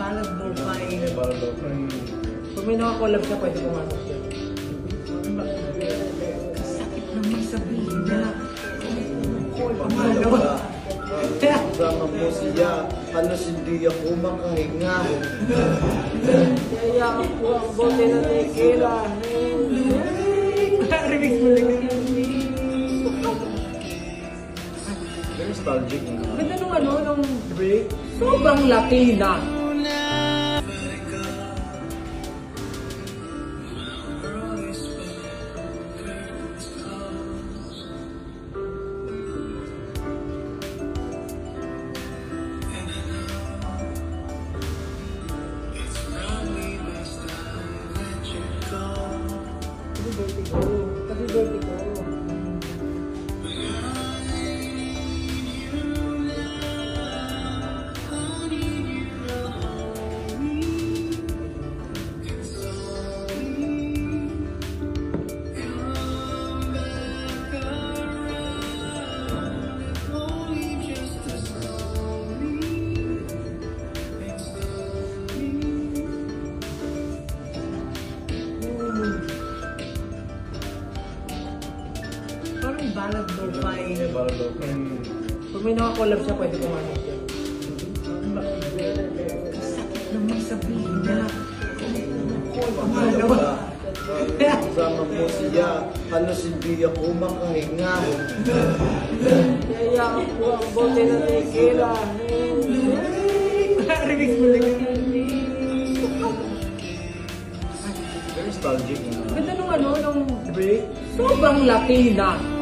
Balad Lo-Fi. Balad Lo-Fi. Pag may nakakollab siya, pwede pumasok siya. Sakit naman sabihin na. Kasama mo siya, halos hindi ako makahinga. Kaya ako ang bote na tequila. Remix mo lang. Very nostalgic. Ganda nung break. Sobrang laki na. Happy birthday ko. Parang Balad Lo-Fi. Balad Lo-Fi. Pag may nakakollab siya, pwede pumasok siya. Sakit naman sabihin na. Kasama mo siya, halos hindi ako makahinga. Kaya ako ang bote na tequila. Remix mo lang. Very nostalgic. Ganda nung break. Sobrang laki na.